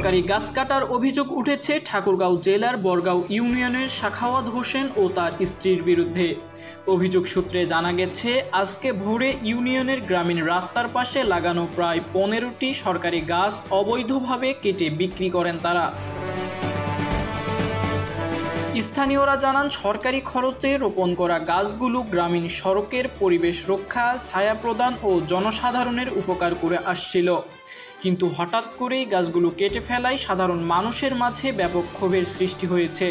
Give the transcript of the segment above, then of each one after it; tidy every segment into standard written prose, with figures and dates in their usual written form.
সরকারি গাছ কাটার অভিযোগ উঠেছে ঠাকুরগাঁও জেলার বরগাঁও ইউনিয়নের সাখাওয়াত হোসেন ও তার স্ত্রীর বিরুদ্ধে। অভিযোগ সূত্রে জানা গেছে, আজকে ভোরে ইউনিয়নের গ্রামীণ রাস্তার পাশে লাগানো প্রায় 15টি সরকারি গাছ অবৈধভাবে কেটে বিক্রি করেন তারা। স্থানীয়রা জানান, সরকারি খরচে রোপণ করা গাছগুলো গ্রামীণ সড়কের পরিবেশ রক্ষা, ছায়া প্রদান ও জনসাধারণের উপকার করে আসছিল। কিন্তু হঠাৎ করেই গাছগুলো কেটে ফেলায় সাধারণ মানুষের মাঝে ব্যাপক ক্ষোভের সৃষ্টি হয়েছে।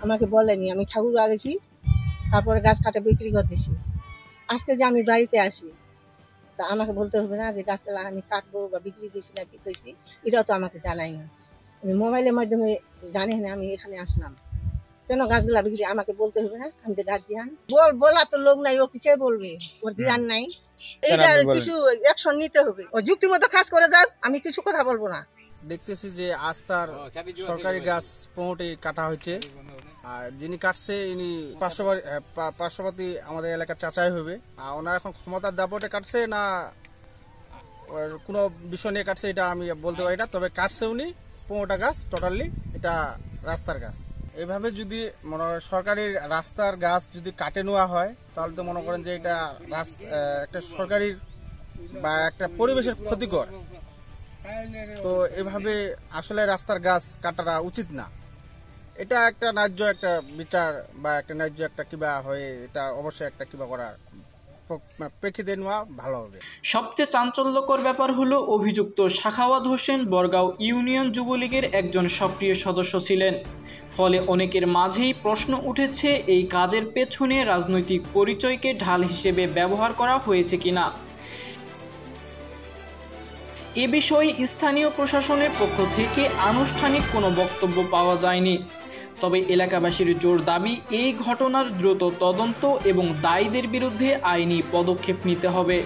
আমাকে বলেনি, আমি ঠাকুরগাঁও গেছি, তারপরে গাছ কাটে বিক্রি করতেছি। আজকে যে আমি বাড়িতে আসি, তা আমাকে বলতে হবে না যে গাছগুলো আমি কাটবো বা বিক্রি করছি না কি করছি, এটাও তো আমাকে জানাই না। আমি মোবাইলের মাধ্যমে জানি না, আমি এখানে আসলাম কেন গাছগুলা বিক্রি, আমাকে বলতে হবে না? আমি তো গাছ দিয়ান বলা তো লোক নাই, ও কে বলবে? ওর জ্ঞান নাই। এইটা কিছু অ্যাকশন নিতে হবে, ও যুক্তিমতো কাজ করে যাক, আমি কিছু কথা বলবো না। দেখতেছি যে আস্তার সরকারি গাছ 15টি কাটা হয়েছে, আর যিনি কাটছে ইনি পার্শ্ববর্তী আমাদের এলাকার চাচাই হবে। আর ওনার এখন ক্ষমতার দাপটে কাটছে না কোনো বিষয় নিয়ে কাটছে এটা আমি বলতে পারি না, তবে কাটছে উনি 15টা গাছ টোটালি, এটা রাস্তার গাছ। এভাবে যদি মনে হয় সরকারি রাস্তার গাছ যদি কাটে নেওয়া হয়, তাহলে তো মনে করেন যে এটা একটা সরকারি বা একটা পরিবেশের ক্ষতিকর। তো এভাবে আসলে রাস্তার গাছ কাটাটা উচিত না। এটা একটা ন্যায্য একটা বিচার বা একটা ন্যায্য একটা কিবা হয়ে এটা অবশ্যই একটা কিবা করার প্রেক্ষিতে নেওয়া ভালো হবে। সবচেয়ে চাঞ্চল্যকর ব্যাপার হলো, অভিযুক্ত সাখাওয়াত হোসেন বরগাঁও ইউনিয়ন যুবলীগের একজন সক্রিয় সদস্য ছিলেন। ফলে অনেকের মাঝেই প্রশ্ন উঠেছে, এই কাজের পেছনে রাজনৈতিক পরিচয়কে ঢাল হিসেবে ব্যবহার করা হয়েছে কিনা। এ বিষয়ে স্থানীয় প্রশাসনের পক্ষ থেকে আনুষ্ঠানিক কোনো বক্তব্য পাওয়া যায়নি। তবে এলাকাবাসীর জোর দাবি, এই ঘটনার দ্রুত তদন্ত এবং দায়ীদের বিরুদ্ধে আইনি পদক্ষেপ নিতে হবে।